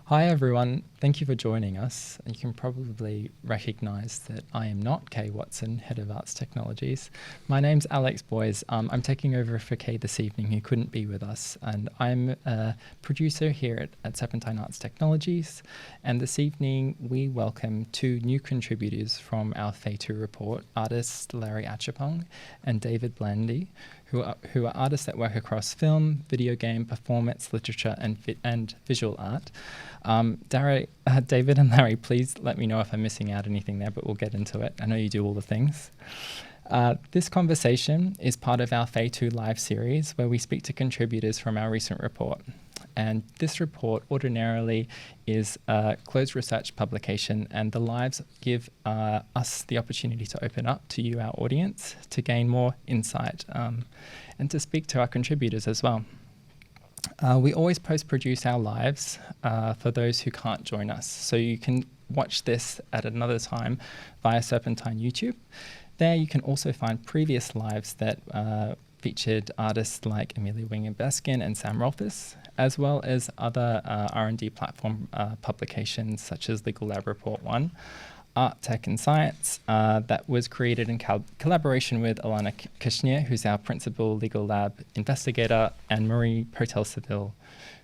Hi everyone, thank you for joining us. You can probably recognise that I am not Kay Watson, Head of Arts Technologies. My name's Alex Boys. I'm taking over for Kay this evening, who couldn't be with us, and I'm a producer here at Serpentine Arts Technologies. And this evening we welcome two new contributors from our Phase 2 report, artists Larry Achapung and David Blandy, who are artists that work across film, video game, performance, literature, and visual art. David and Larry, please let me know if I'm missing out anything there, but we'll get into it. I know you do all the things. This conversation is part of our Phase 2 live series where we speak to contributors from our recent report. And this report ordinarily is a closed research publication, and the lives give us the opportunity to open up to you, our audience, to gain more insight and to speak to our contributors as well. We always post-produce our lives for those who can't join us. So you can watch this at another time via Serpentine YouTube. There you can also find previous lives that featured artists like Amelia Wingen-Beskin and Sam Rolfes, as well as other R&D platform publications such as Legal Lab Report 1, Art, Tech and Science, that was created in collaboration with Alana Kashnia, who's our principal Legal Lab investigator, and Marie Potel-Seville,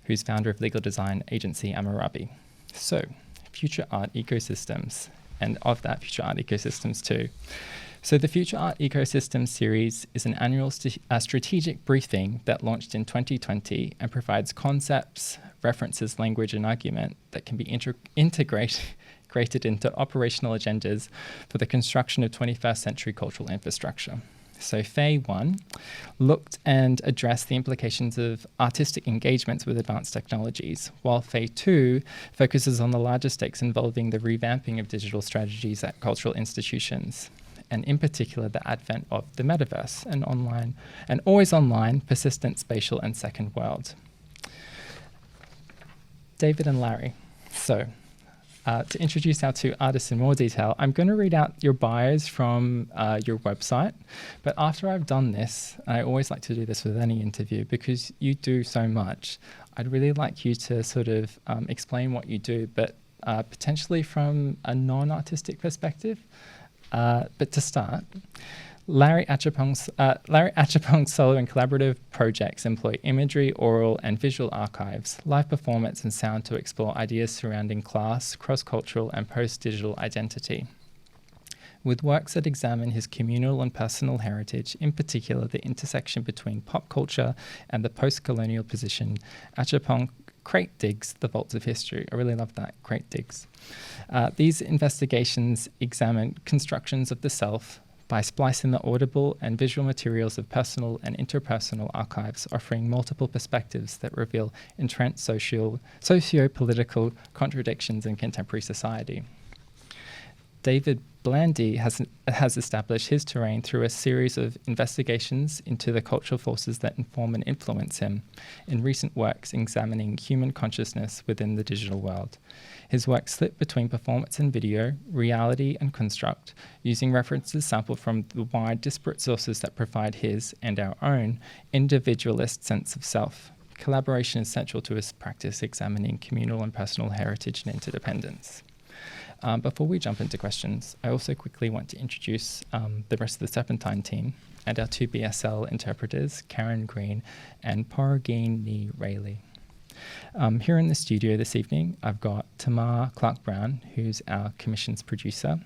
who's founder of legal design agency Amarabi. So, future art ecosystems, and of that, future art ecosystems too. So the Future Art Ecosystem series is an annual strategic briefing that launched in 2020 and provides concepts, references, language, and argument that can be integrated into operational agendas for the construction of 21st century cultural infrastructure. So Phase 1 looked and addressed the implications of artistic engagements with advanced technologies, while Phase 2 focuses on the larger stakes involving the revamping of digital strategies at cultural institutions, and in particular the advent of the metaverse, an online and always online, persistent, spatial, and second world. David and Larry. So, to introduce our two artists in more detail, I'm going to read out your bios from your website, but after I've done this, I always like to do this with any interview because you do so much. I'd really like you to sort of explain what you do, but potentially from a non-artistic perspective. But to start, Larry Achapung's solo and collaborative projects employ imagery, oral and visual archives, live performance and sound to explore ideas surrounding class, cross-cultural and post-digital identity. With works that examine his communal and personal heritage, in particular the intersection between pop culture and the post-colonial position, Achapung crate digs the vaults of history. I really love that, crate digs. These investigations examine constructions of the self by splicing the audible and visual materials of personal and interpersonal archives, offering multiple perspectives that reveal entrenched socio-political contradictions in contemporary society. David Blandy has established his terrain through a series of investigations into the cultural forces that inform and influence him, in recent works examining human consciousness within the digital world. His work slip between performance and video, reality and construct, using references sampled from the wide disparate sources that provide his, and our own, individualist sense of self. Collaboration is central to his practice examining communal and personal heritage and interdependence. Before we jump into questions, I also quickly want to introduce the rest of the Serpentine team and our two BSL interpreters, Karen Green and Porogini Rayleigh. Here in the studio this evening, I've got Tamar Clark-Brown, who's our commissions producer.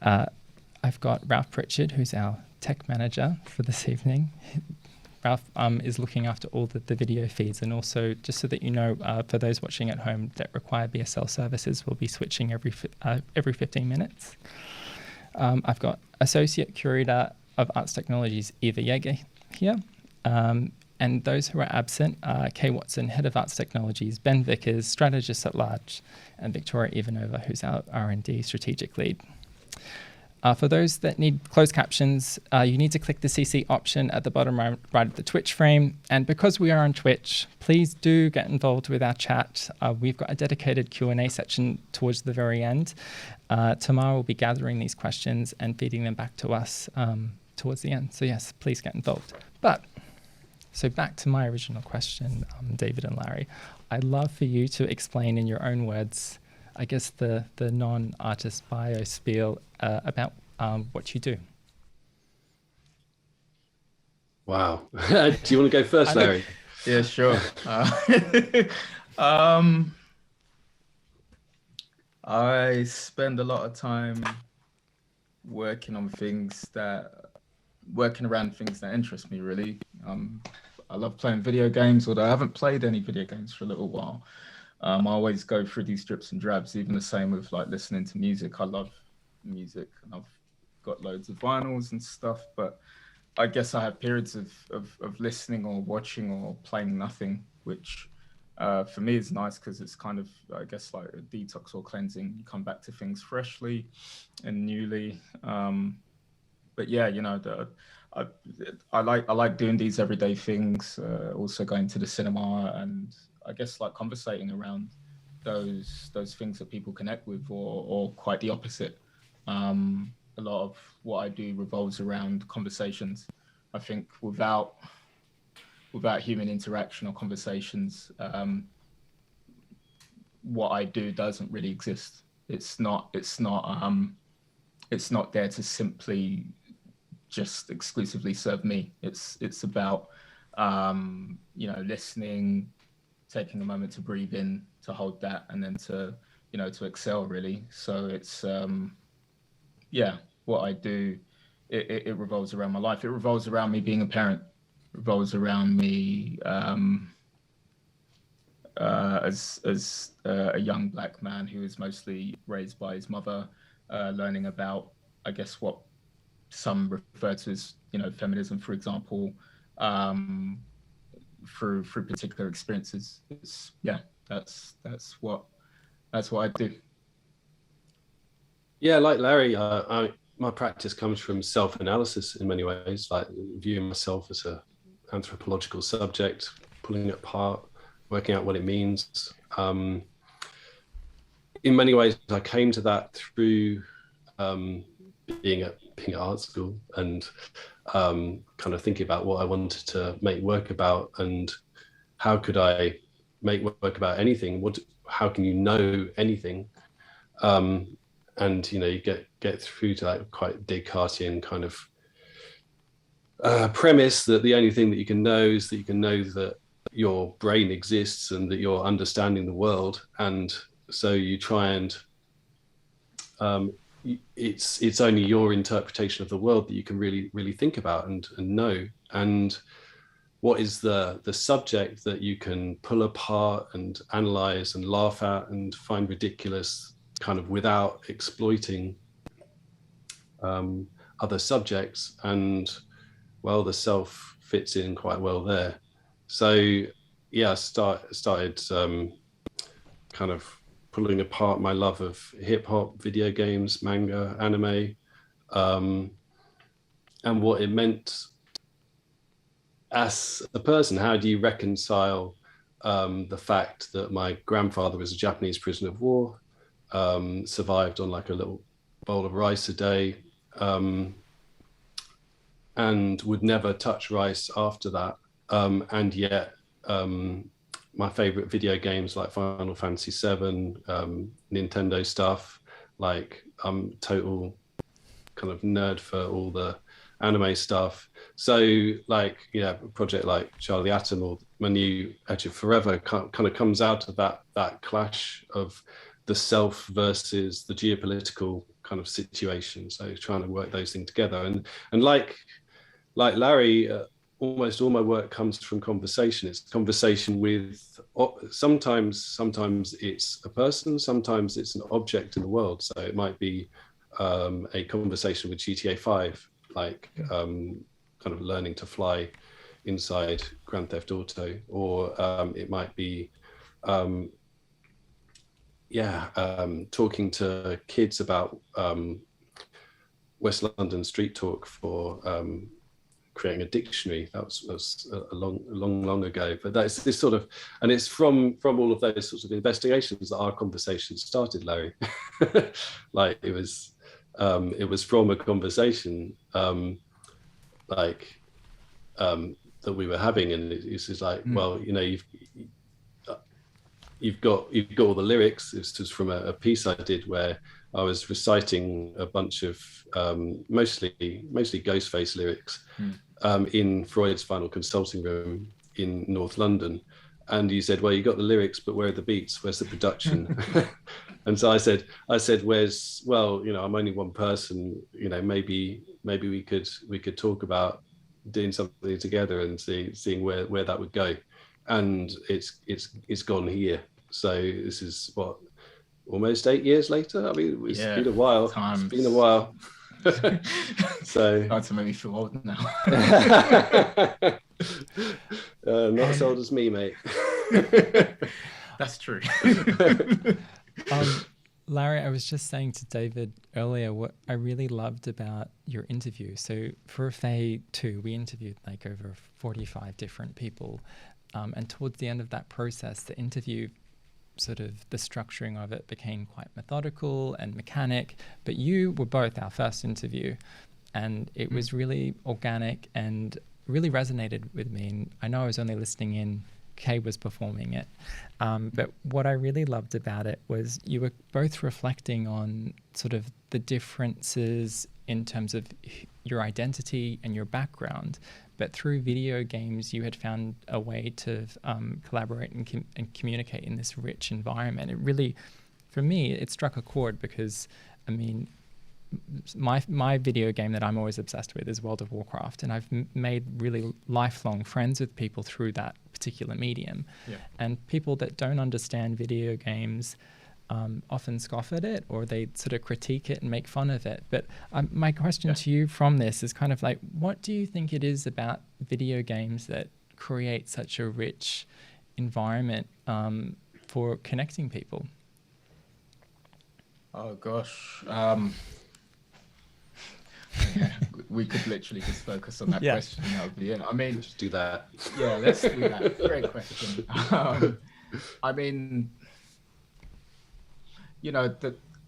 I've got Ralph Pritchard, who's our tech manager for this evening. Ralph is looking after all the video feeds, and also, just so that you know, for those watching at home that require BSL services, we'll be switching every 15 minutes. I've got Associate Curator of Arts Technologies, Eva Yeager, here. And those who are absent are Kay Watson, Head of Arts Technologies, Ben Vickers, Strategist at Large, and Victoria Ivanova, who's our R&D Strategic Lead. For those that need closed captions, you need to click the CC option at the bottom right of the Twitch frame. And because we are on Twitch, please do get involved with our chat. We've got a dedicated Q&A section towards the very end. Tamar will be gathering these questions and feeding them back to us towards the end. So yes, please get involved. So back to my original question, David and Larry. I'd love for you to explain in your own words, I guess, the non-artist bio spiel about what you do. Wow. Do you want to go first, Larry? Yeah, sure. I spend a lot of time working around things that interest me, really. I love playing video games, although I haven't played any video games for a little while. I always go through these drips and drabs, even the same with like listening to music. I love music and I've got loads of vinyls and stuff, but I guess I have periods of listening or watching or playing nothing, which for me is nice because it's kind of, I guess, like a detox or cleansing. You come back to things freshly and newly. But yeah, you know, I like doing these everyday things. Also going to the cinema and I guess like conversating around those things that people connect with, or quite the opposite. A lot of what I do revolves around conversations. I think without human interaction or conversations, what I do doesn't really exist. It's not there to simply just exclusively serve me. It's about you know, listening, taking a moment to breathe in, to hold that, and then to, you know, to excel, really. So it's yeah, what I do, it revolves around my life. It revolves around me being a parent. It revolves around me as a young Black man who was mostly raised by his mother, learning about, I guess, what some refer to as, you know, feminism, for example, through particular experiences. Yeah, that's what I do. Yeah, like Larry, my practice comes from self-analysis in many ways, like viewing myself as a anthropological subject, pulling it apart, working out what it means. In many ways, I came to that through being at art school and kind of thinking about what I wanted to make work about and how could I make work about anything. How can you know anything? And you know, you get through to that quite Descartesian kind of premise that the only thing that you can know is that you can know that your brain exists and that you're understanding the world, and so you try and it's only your interpretation of the world that you can really think about and know, and what is the subject that you can pull apart and analyze and laugh at and find ridiculous, kind of without exploiting other subjects. And well, the self fits in quite well there. So yeah, I started kind of pulling apart my love of hip hop, video games, manga, anime, and what it meant as a person. How do you reconcile the fact that my grandfather was a Japanese prisoner of war, survived on like a little bowl of rice a day, and would never touch rice after that, and yet my favorite video games like Final Fantasy VII, Nintendo stuff, like I'm total kind of nerd for all the anime stuff. So like, yeah, a project like Charlie Atom or my new Edge of Forever kind of comes out of that clash of the self versus the geopolitical kind of situation. So trying to work those things together. And like Larry, almost all my work comes from conversation. It's conversation with, sometimes it's a person, sometimes it's an object in the world. So it might be a conversation with GTA 5, like kind of learning to fly inside Grand Theft Auto, or it might be talking to kids about West London street talk for creating a dictionary. That was a long ago, but that's this sort of, and it's from all of those sorts of investigations that our conversation started, Larry. Like it was from a conversation that we were having, and it's just like, well, you know, you've got all the lyrics. It's just from a piece I did where I was reciting a bunch of mostly Ghostface lyrics in Freud's final consulting room in North London. And he said, well, you got the lyrics, but where are the beats? Where's the production? And so I said, where's, well, you know, I'm only one person, you know, maybe we could talk about doing something together and seeing where that would go. And it's gone here. So this is what, almost 8 years later. I mean, it's been a while. It's been a while. So starting to make me feel old now. Not as old as me, mate. That's true. Larry, I was just saying to David earlier what I really loved about your interview. So for Faye 2, we interviewed like over 45 different people. And towards the end of that process, the interview, sort of the structuring of it became quite methodical and mechanic. But you were both our first interview, and it was really organic and really resonated with me. And I know I was only listening in, Kay was performing it. But what I really loved about it was you were both reflecting on sort of the differences in terms of your identity and your background. But through video games, you had found a way to collaborate and communicate in this rich environment. It really, for me, it struck a chord because, I mean, my video game that I'm always obsessed with is World of Warcraft, and I've made really lifelong friends with people through that particular medium. Yeah. And people that don't understand video games often scoff at it, or they sort of critique it and make fun of it. But my question to you from this is kind of like, what do you think it is about video games that create such a rich environment for connecting people? Oh gosh. We could literally just focus on that question. That would be it. I mean, let's do that. Yeah, let's do that. Great question. I mean, you know,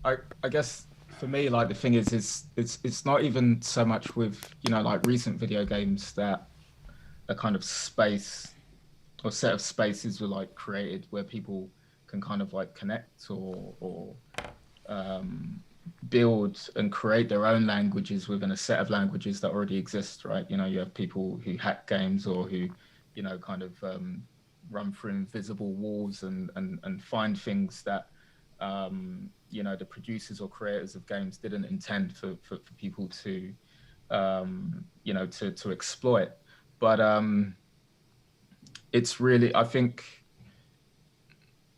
I guess for me, like, the thing is it's not even so much with, you know, like recent video games that a kind of space or set of spaces were like created where people can kind of like connect or build and create their own languages within a set of languages that already exist, right? You know, you have people who hack games or who, you know, kind of run through invisible walls and find things that, you know, the producers or creators of games didn't intend for people to, you know, to exploit. But it's really, I think,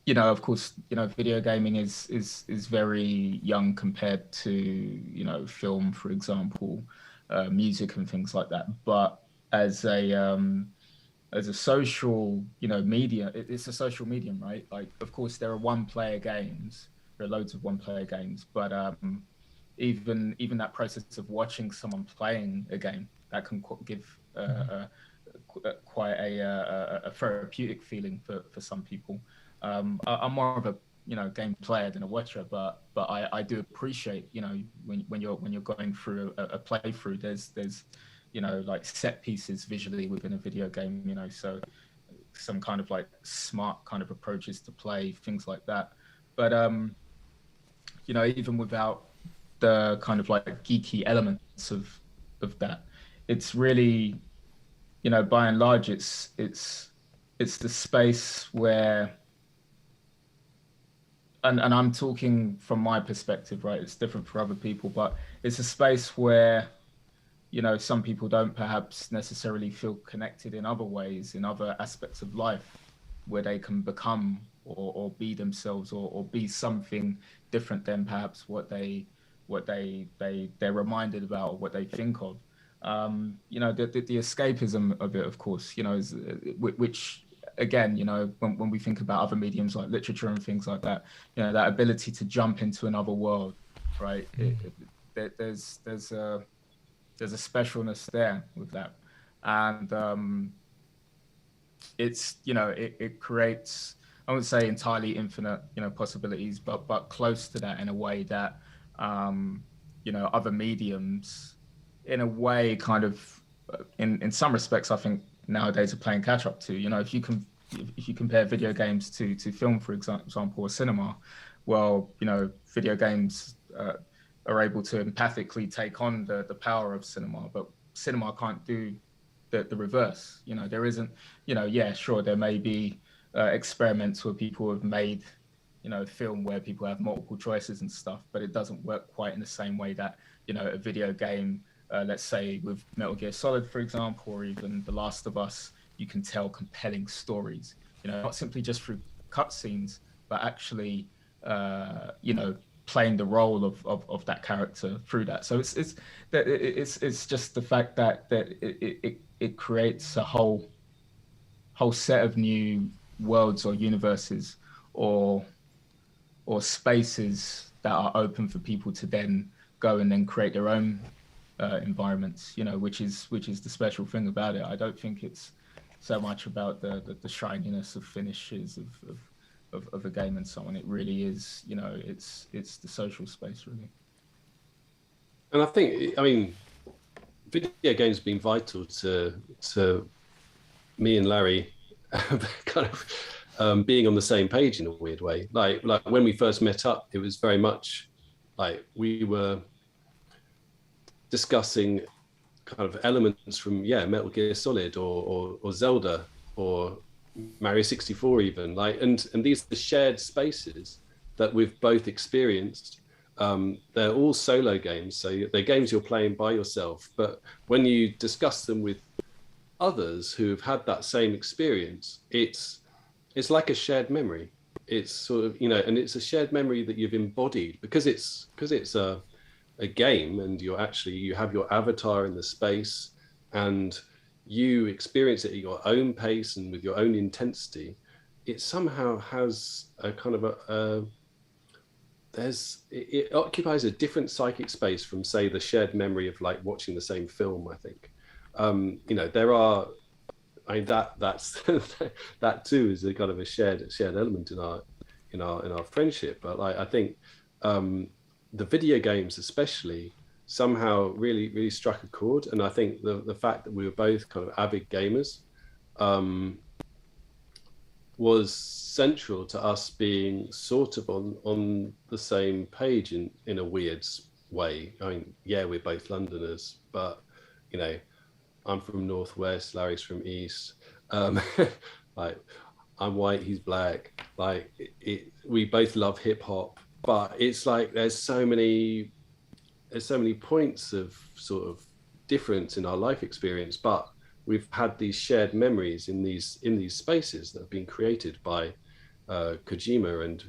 you know, of course, you know, video gaming is very young compared to, you know, film, for example, music and things like that. But as a social, you know, media, it's a social medium, right? Like, of course, there are one-player games. There are loads of one-player games, but even that process of watching someone playing a game, that can give quite a therapeutic feeling for some people. I'm more of a, you know, game player than a watcher, but I do appreciate, you know, when you're going through a playthrough, there's you know, like set pieces visually within a video game, you know, so some kind of like smart kind of approaches to play, things like that. But you know, even without the kind of like geeky elements of that, it's really, you know, by and large, it's the space where, and I'm talking from my perspective, right? It's different for other people, but it's a space where, you know, some people don't perhaps necessarily feel connected in other ways, in other aspects of life, where they can become or be themselves or be something different than perhaps what they're reminded about or what they think of. You know, the escapism of it, of course, you know, is, which again, you know, when we think about other mediums like literature and things like that, you know, that ability to jump into another world, right? There's a specialness there with that, and it's, you know, it creates, I wouldn't say entirely infinite, you know, possibilities, but close to that in a way that, you know, other mediums, in a way, kind of, in some respects, I think nowadays are playing catch up to. You know, if you can if you compare video games to film, for example, or cinema, well, you know, video games are able to empathically take on the power of cinema, but cinema can't do the reverse. You know, there isn't, you know, yeah, sure, there may be experiments where people have made, you know, film where people have multiple choices and stuff, but it doesn't work quite in the same way that, you know, a video game, let's say with Metal Gear Solid, for example, or even The Last of Us, you can tell compelling stories, you know, not simply just through cutscenes, but actually, you know, playing the role of that character through that. So it's just the fact that it creates a whole set of new worlds or universes or spaces that are open for people to then go and then create their own environments, you know, which is the special thing about it. I don't think it's so much about the shininess of finishes of a game and so on. It really is, you know, it's the social space, really. And I think, I mean, video games have been vital to me and Larry kind of being on the same page in a weird way. Like when we first met up, it was very much like we were discussing kind of elements from Metal Gear Solid or Zelda or Mario 64 even, like, and these are the shared spaces that we've both experienced. They're all solo games, so they're games you're playing by yourself, but when you discuss them with others who have had that same experience, it's like a shared memory. It's sort of, you know, and it's a shared memory that you've embodied because it's a game, and you have your avatar in the space, and you experience it at your own pace and with your own intensity. It somehow has a kind of it occupies a different psychic space from, say, the shared memory of like watching the same film, I think. You know, there are, I mean, that's that too is a kind of a shared element in our friendship. But like, I think the video games especially somehow really struck a chord, and I think the fact that we were both kind of avid gamers was central to us being sort of on the same page in a weird way. I mean, yeah, we're both Londoners, but you know, I'm from Northwest, Larry's from East. Like, I'm white, he's black. Like, we both love hip hop, but it's like there's so many points of sort of difference in our life experience, but we've had these shared memories in these spaces that have been created by Kojima and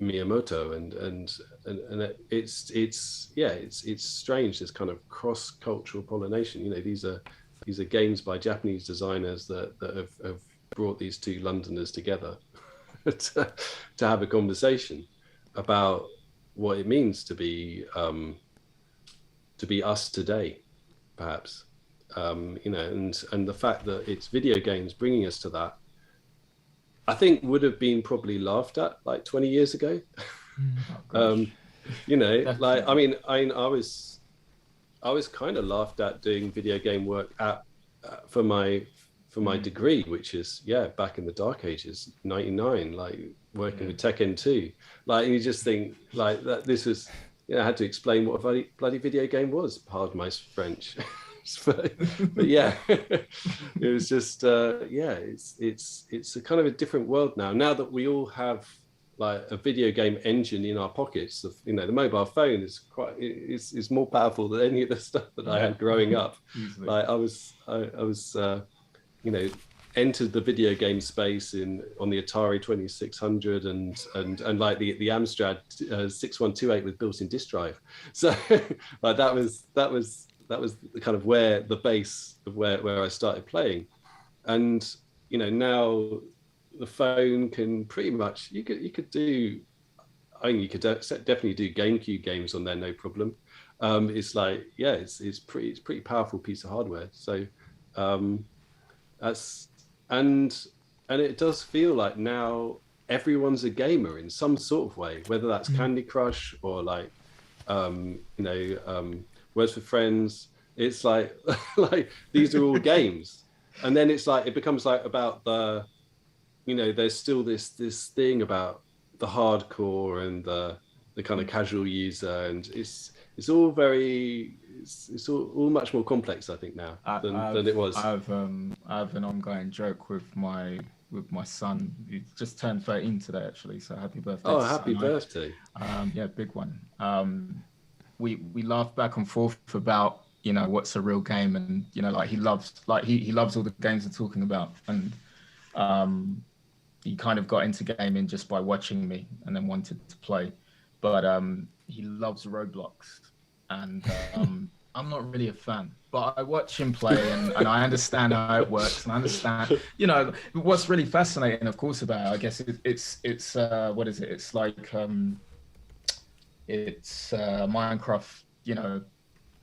Miyamoto, and it's strange, this kind of cross-cultural pollination. You know, these are games by Japanese designers that have brought these two Londoners together to have a conversation about what it means to be us today, perhaps. You know, and the fact that it's video games bringing us to that, I think would have been probably laughed at like 20 years ago. You know, definitely. Like, I mean, I was kind of laughed at doing video game work for my degree, which is back in the dark ages, 99, like working with Tekken 2. Like, you just think like that this was, you know, I had to explain what a bloody video game was, pardon my French. but yeah, it was just it's a kind of a different world now that we all have like a video game engine in our pockets. You know, the mobile phone is more powerful than any of the stuff that I had growing up. Easily. Like I was you know, entered the video game space on the Atari 2600 and like the Amstrad 6128 with built-in disk drive. So like that was the kind of where the base of where I started playing. And you know, now the phone can pretty much, you could do, I think you could definitely do GameCube games on there, no problem. It's like, it's pretty powerful piece of hardware. So that's, and it does feel like now everyone's a gamer in some sort of way, whether that's Candy Crush or like you know, Words with Friends. It's like like these are all games. And then it's like, it becomes like about the, you know, there's still this thing about the hardcore and the kind of casual user, and it's all very, it's all much more complex, I think, now than it was. I have an ongoing joke with my son. He just turned 13 today, actually. So happy birthday! Oh, happy birthday! Yeah, big one. We laugh back and forth about, you know, what's a real game, and, you know, like he loves all the games we're talking about, and he kind of got into gaming just by watching me and then wanted to play, but he loves Roblox, and I'm not really a fan, but I watch him play, and I understand how it works, and I understand, you know, what's really fascinating, of course, about it, I guess it's what is it? It's like it's Minecraft, you know,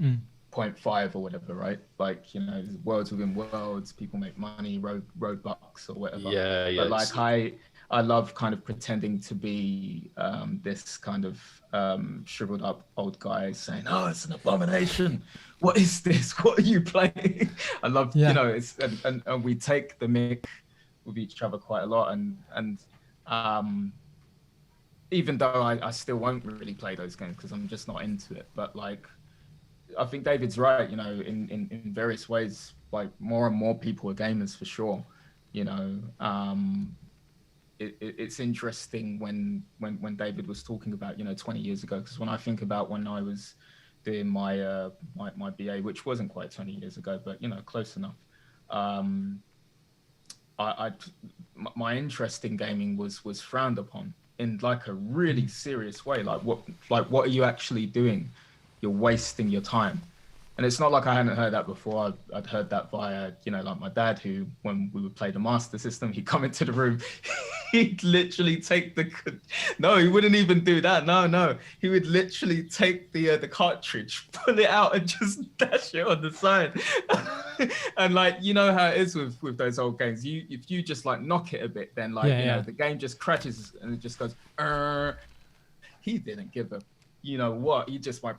0.5 or whatever, right? Like, you know, worlds within worlds, people make money, Robux or whatever. Yeah. But like I love kind of pretending to be this kind of shriveled up old guy saying, "Oh, it's an abomination. What is this? What are you playing?" I love, you know, it's and we take the mick with each other quite a lot, and even though I still won't really play those games because I'm just not into it, but like, I think David's right, you know, in various ways, like more and more people are gamers for sure, you know. It's interesting when David was talking about, you know, 20 years ago, because when I think about when I was doing my my BA, which wasn't quite 20 years ago, but, you know, close enough, my interest in gaming was frowned upon in like a really serious way. Like what are you actually doing? You're wasting your time. And it's not like I hadn't heard that before. I'd heard that via, you know, like my dad, who, when we would play the Master System, he'd come into the room, he'd literally take no, he wouldn't even do that. No. He would literally take the cartridge, pull it out and just dash it on the side. And like, you know how it is with those old games. If you just like knock it a bit, then like, you know, the game just crashes and it just goes, He didn't give a, you know what, he just went,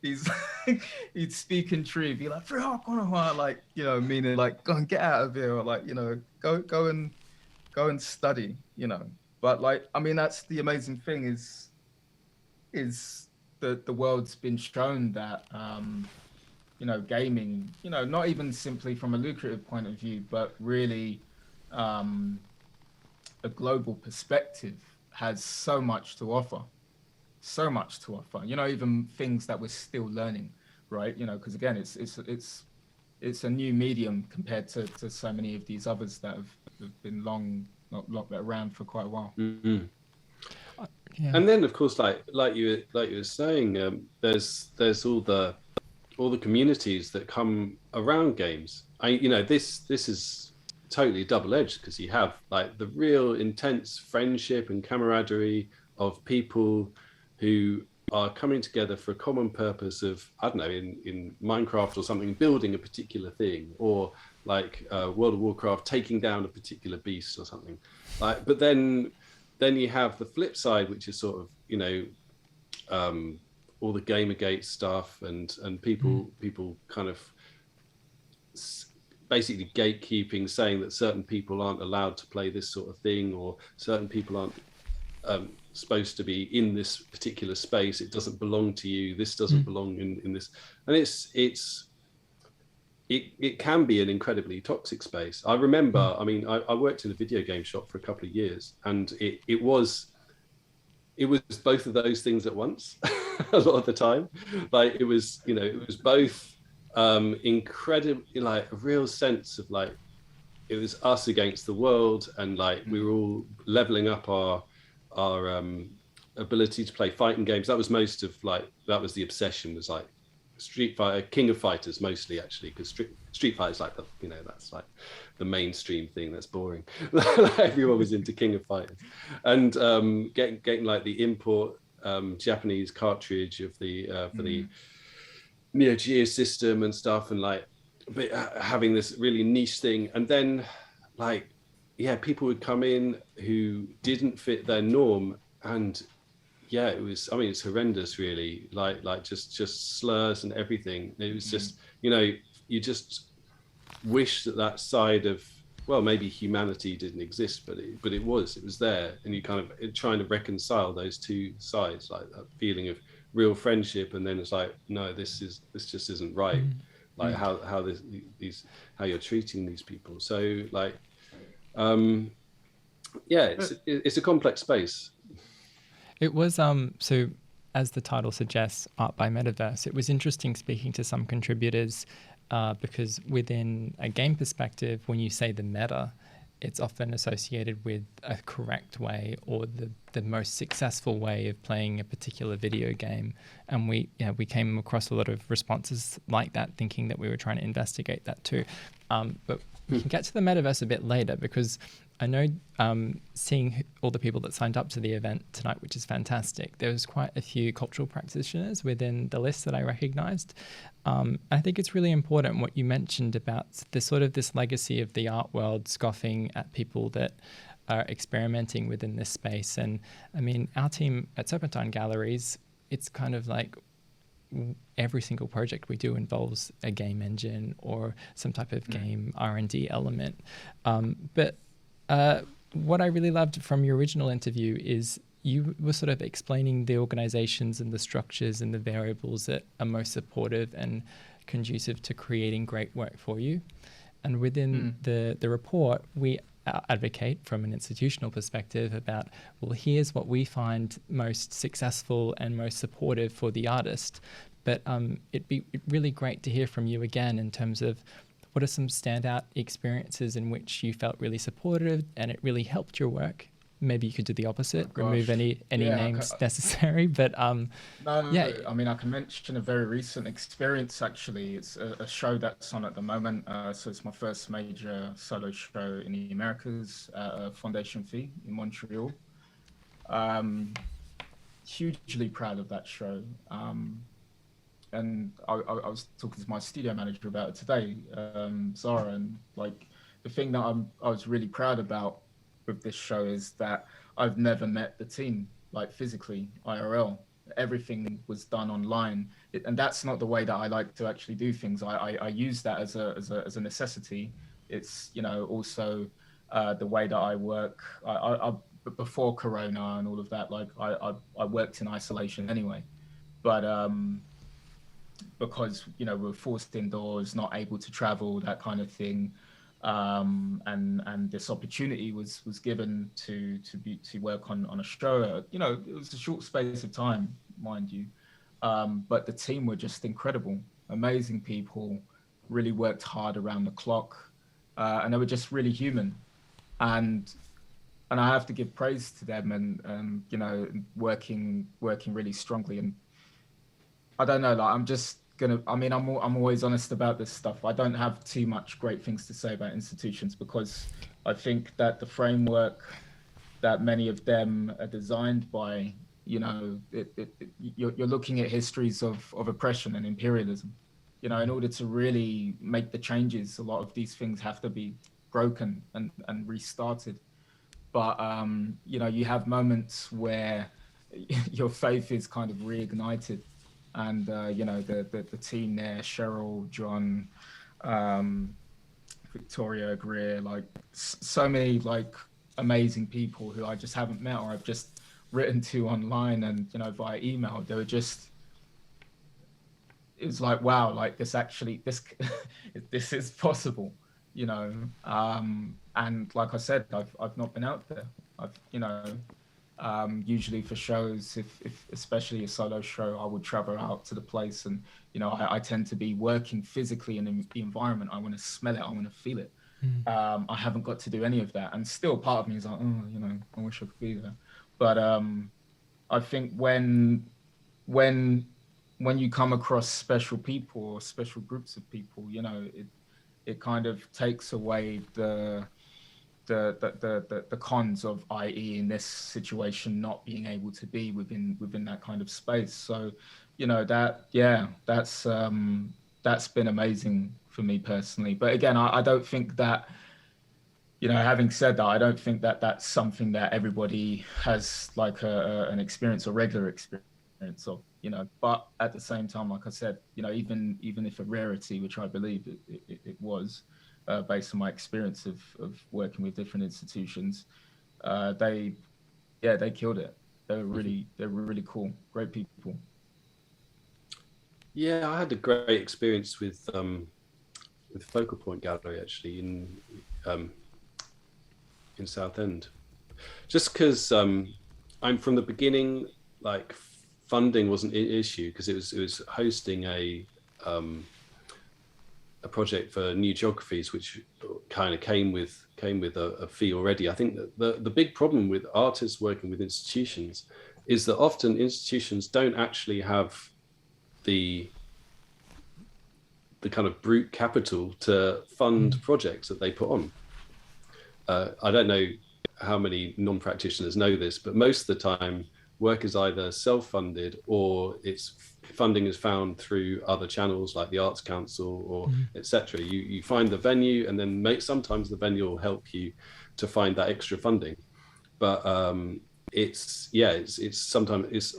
he'd speak in tree, be like, like, you know, meaning like, go and get out of here, or like, you know, go and study, you know. But like, I mean, that's the amazing thing is the world's been shown that, you know, gaming, you know, not even simply from a lucrative point of view, but really a global perspective, has so much to offer. You know, even things that we're still learning, right? You know, because again, it's a new medium compared to so many of these others that have been not around for quite a while. Mm-hmm. And then, of course, like you were saying, there's all the communities that come around games. You know, this is totally double-edged, because you have like the real intense friendship and camaraderie of people who are coming together for a common purpose of, I don't know, in Minecraft or something, building a particular thing, or like World of Warcraft, taking down a particular beast or something. Like, but then you have the flip side, which is sort of, you know, all the Gamergate stuff and people kind of basically gatekeeping, saying that certain people aren't allowed to play this sort of thing, or certain people aren't supposed to be in this particular space. It doesn't belong to you. This doesn't belong in this. And it can be an incredibly toxic space. I remember, I mean, I worked in a video game shop for a couple of years, and it was both of those things at once a lot of the time. Like, it was, you know, it was both incredibly, like, a real sense of like, it was us against the world, and like we were all leveling up our ability to play fighting games. That was most of, like, that was the obsession, was like Street Fighter, King of Fighters mostly, actually, because Street Fighter is like the, you know, that's like the mainstream thing that's boring. Everyone was into King of Fighters, and getting like the import Japanese cartridge of the for the Neo Geo system and stuff, and like having this really niche thing. And then, like, yeah, people would come in who didn't fit their norm, and yeah, it was, I mean, it's horrendous, really. Like just slurs and everything. It was just, you know, you just, wish that that side of, well, maybe humanity didn't exist, but it was there, and you kind of trying to reconcile those two sides, like that feeling of real friendship, and then it's like, no, this just isn't right. Like how how you're treating these people. So like, yeah, it's a complex space. It was so, as the title suggests, art by metaverse. It was interesting speaking to some contributors because within a game perspective, when you say the meta, it's often associated with a correct way or the most successful way of playing a particular video game. And we came across a lot of responses like that, thinking that we were trying to investigate that too. But we can get to the metaverse a bit later, because I know seeing all the people that signed up to the event tonight, which is fantastic, there was quite a few cultural practitioners within the list that I recognized. I think it's really important what you mentioned about this legacy of the art world scoffing at people that are experimenting within this space. And I mean, our team at Serpentine Galleries, it's kind of like every single project we do involves a game engine or some type of game R&D element. But what I really loved from your original interview is you were sort of explaining the organizations and the structures and the variables that are most supportive and conducive to creating great work for you. And within the report, we advocate from an institutional perspective about, well, here's what we find most successful and most supportive for the artist. But it'd be really great to hear from you again in terms of what are some standout experiences in which you felt really supported and it really helped your work. Maybe you could do the opposite, remove any names necessary. But no, I mean, I can mention a very recent experience, actually. It's a show that's on at the moment. So it's my first major solo show in the Americas, Foundation Fee in Montreal. Hugely proud of that show. And I was talking to my studio manager about it today, Zara, and like the thing that I was really proud about with this show is that I've never met the team, like physically, IRL. Everything was done online, and that's not the way that I like to actually do things. I use that as a necessity. It's, you know, also the way that I work. I before Corona and all of that, like I worked in isolation anyway, but because, you know, we're forced indoors, not able to travel, that kind of thing. And this opportunity was given to work on a show. You know, it was a short space of time, mind you, but the team were just incredible, amazing people, really worked hard around the clock, and they were just really human, and I have to give praise to them, and you know, working really strongly. And I don't know, like I'm always honest about this stuff. I don't have too much great things to say about institutions because I think that the framework that many of them are designed by, you know, you're looking at histories of oppression and imperialism. You know, in order to really make the changes, a lot of these things have to be broken and restarted. But, you know, you have moments where your faith is kind of reignited. And, you know, the team there, Cheryl, John, Victoria, Greer, like so many like amazing people who I just haven't met or I've just written to online and, you know, via email. They were just, it was like, wow, like this is possible, you know. And like I said, I've not been out there. You know, usually for shows, if especially a solo show, I would travel out to the place, and you know, I tend to be working physically in the environment. I want to smell it, I want to feel it. I haven't got to do any of that, and still part of me is like, oh, you know, I wish I could be there. But I think when you come across special people or special groups of people, you know, it kind of takes away the cons of, i.e. in this situation, not being able to be within that kind of space. So, you know, that's been amazing for me personally. But again, I don't think that, you know, having said that, I don't think that that's something that everybody has like an experience or regular experience of, you know. But at the same time, like I said, you know, even if a rarity, which I believe it was, based on my experience of working with different institutions. They killed it. They were really cool, great people. Yeah, I had a great experience with Focal Point Gallery actually in Southend, just because I'm from the beginning, like funding wasn't an issue because it was hosting a project for new geographies, which kind of came with a fee already. I think that the big problem with artists working with institutions is that often institutions don't actually have the kind of brute capital to fund projects that they put on. I don't know how many non-practitioners know this, but most of the time work is either self-funded or its funding is found through other channels like the Arts Council or etc. You find the venue, and then sometimes the venue will help you to find that extra funding. But it's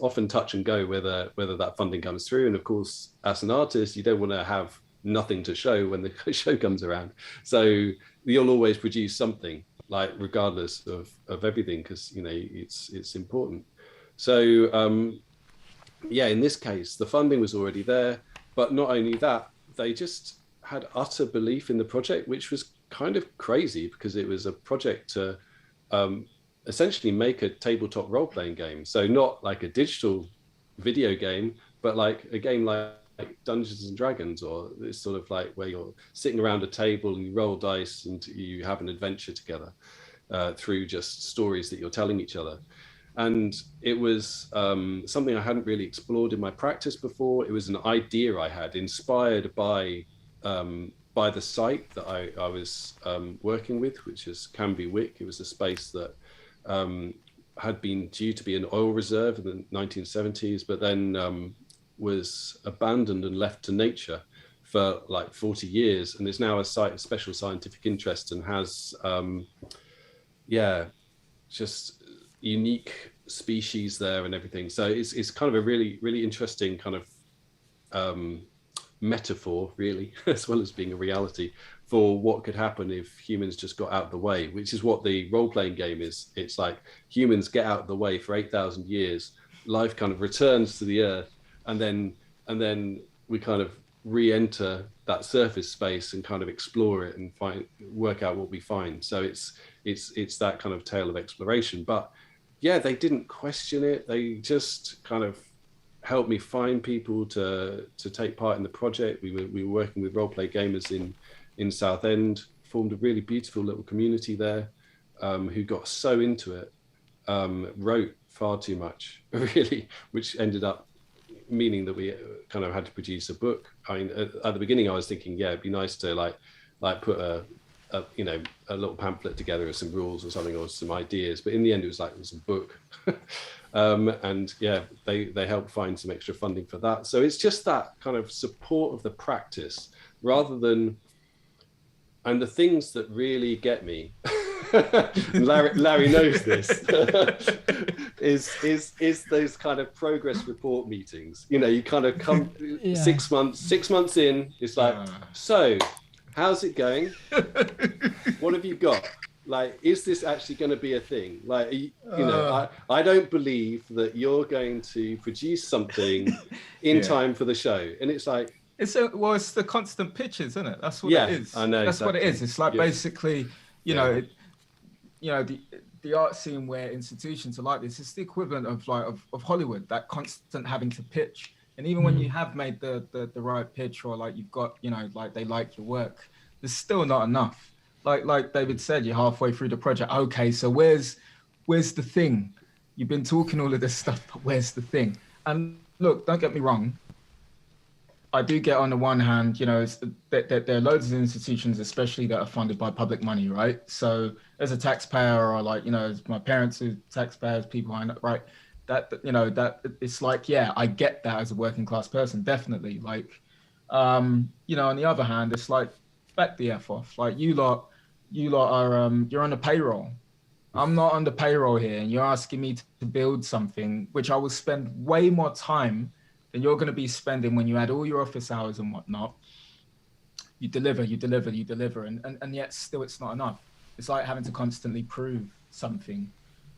often touch and go whether that funding comes through. And of course, as an artist, you don't want to have nothing to show when the show comes around. So you'll always produce something, like regardless of everything, because it's important. So in this case, the funding was already there, but not only that, they just had utter belief in the project, which was kind of crazy because it was a project to essentially make a tabletop role-playing game. So not like a digital video game, but like a game like Dungeons and Dragons, or it's sort of like where you're sitting around a table and you roll dice and you have an adventure together through just stories that you're telling each other. And it was something I hadn't really explored in my practice before. It was an idea I had inspired by the site that I was working with, which is Canby Wick. It was a space that had been due to be an oil reserve in the 1970s, but then was abandoned and left to nature for like 40 years, and is now a site of special scientific interest and has just unique species there and everything. So it's kind of a really, really interesting kind of metaphor, really, as well as being a reality for what could happen if humans just got out of the way, which is what the role-playing game is. It's like humans get out of the way for 8,000 years, life kind of returns to the earth, and then we kind of re-enter that surface space and kind of explore it and work out what we find. So it's that kind of tale of exploration. But yeah, they didn't question it. They just kind of helped me find people to take part in the project. We were working with role-play gamers in Southend, formed a really beautiful little community there, who got so into it, wrote far too much, really, which ended up meaning that we kind of had to produce a book. I mean, at the beginning I was thinking, yeah, it'd be nice to like put a little pamphlet together with some rules or something, or some ideas, but in the end it was a book. And yeah, they helped find some extra funding for that. So it's just that kind of support of the practice rather than, and the things that really get me, Larry knows this, is those kind of progress report meetings. You kind of come 6 months in, it's like, so how's it going? What have you got? Like, is this actually going to be a thing? Like, I don't believe that you're going to produce something in time for the show. And it's like, it's the constant pitches, isn't it? That's what it is. I know. That's exactly what it is. It's like basically, the art scene where institutions are like this, it's the equivalent of Hollywood, that constant having to pitch. And even when you have made the right pitch, or like you've got, like they like your work, there's still not enough. Like David said, you're halfway through the project. Okay, so where's the thing? You've been talking all of this stuff, but where's the thing? And look, don't get me wrong. I do get, on the one hand, there are loads of institutions, especially that are funded by public money, right? So as a taxpayer, or as my parents are taxpayers, people I know, right? That it's like, yeah, I get that as a working class person, definitely. Like, on the other hand, it's like, back the F off. Like, you lot are, you're on the payroll. I'm not on the payroll here, and you're asking me to build something which I will spend way more time than you're going to be spending when you add all your office hours and whatnot. you deliver, and yet still it's not enough. It's like having to constantly prove something.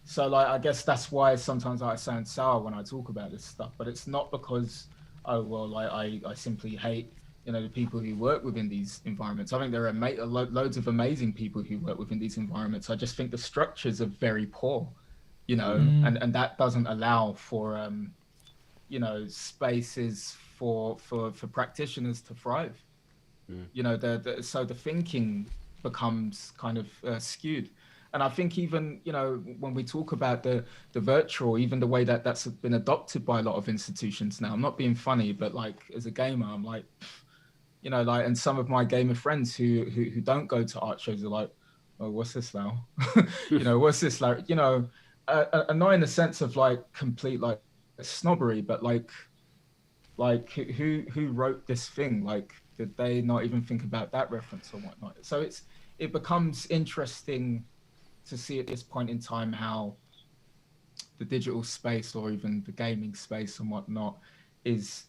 So like, I guess that's why sometimes I sound sour when I talk about this stuff, but it's not because, oh, well, like I simply hate, the people who work within these environments. I think there are loads of amazing people who work within these environments. I just think the structures are very poor, and that doesn't allow for, spaces for practitioners to thrive. So the thinking becomes kind of skewed. And I think even, when we talk about the virtual, even the way that that's been adopted by a lot of institutions now, I'm not being funny, but like as a gamer, I'm like, and some of my gamer friends who don't go to art shows are like, oh, what's this now? What's this like? Not in the sense of like complete like snobbery, but like who wrote this thing? Like, did they not even think about that reference or whatnot? So it becomes interesting to see at this point in time how the digital space or even the gaming space and whatnot is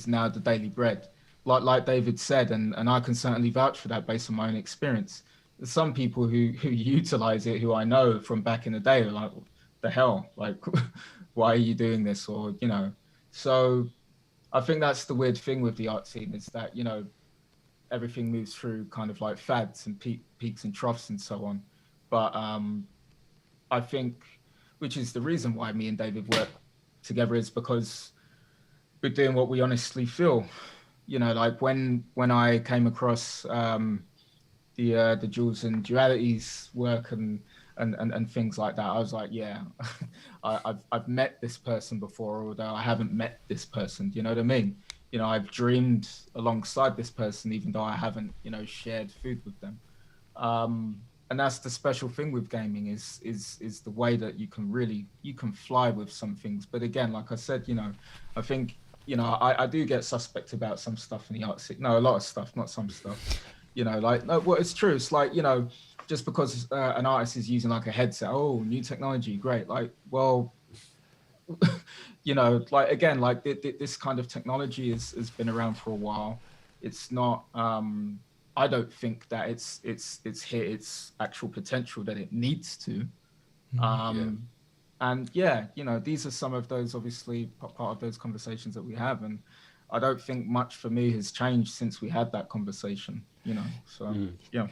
now the daily bread. Like David said, and I can certainly vouch for that based on my own experience. There's some people who utilize it, who I know from back in the day, are like, the hell, like, why are you doing this? Or, so I think that's the weird thing with the art scene, is that, everything moves through kind of like fads and peaks and troughs and so on. But I think, which is the reason why me and David work together, is because we're doing what we honestly feel. Like when I came across the Jules and Duality's work and things like that, I was like, yeah, I've met this person before, although I haven't met this person. Do you know what I mean? I've dreamed alongside this person, even though I haven't, shared food with them. And that's the special thing with gaming, is the way that you can fly with some things. But again, like I said, I think, I do get suspect about some stuff in the art scene. No, a lot of stuff, not some stuff. Like, no, well, it's true. It's like, just because an artist is using like a headset, oh, new technology, great. Like, well, like, again, like this kind of technology has been around for a while. It's not, I don't think that it's hit its actual potential that it needs to. And yeah, these are some of those, obviously, part of those conversations that we have. And I don't think much for me has changed since we had that conversation, so yeah.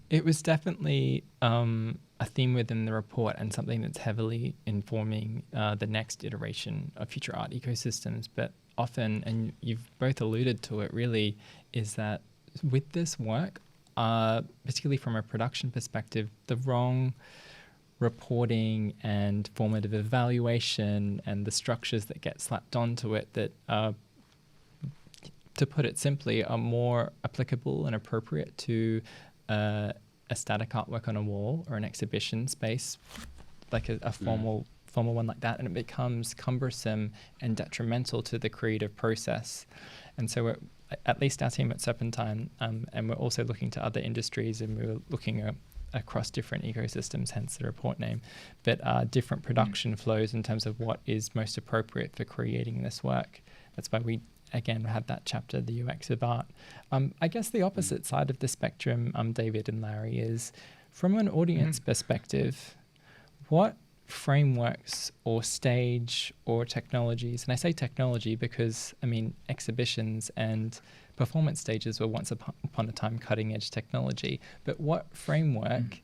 It was definitely a theme within the report, and something that's heavily informing the next iteration of future art ecosystems. But often, and you've both alluded to it really, is that with this work, particularly from a production perspective, the wrong reporting and formative evaluation and the structures that get slapped onto it that, to put it simply, are more applicable and appropriate to a static artwork on a wall or an exhibition space, like a formal one like that, and it becomes cumbersome and detrimental to the creative process. And so we're, at least our team at Serpentine, and we're also looking to other industries, and we're looking across different ecosystems, hence the report name, but different production flows in terms of what is most appropriate for creating this work. That's why we, again, had that chapter, the UX of art. I guess the opposite side of the spectrum, David and Larry, is from an audience perspective, what frameworks or stage or technologies, and I say technology because, I mean, exhibitions and performance stages were once upon a time cutting edge technology, but what framework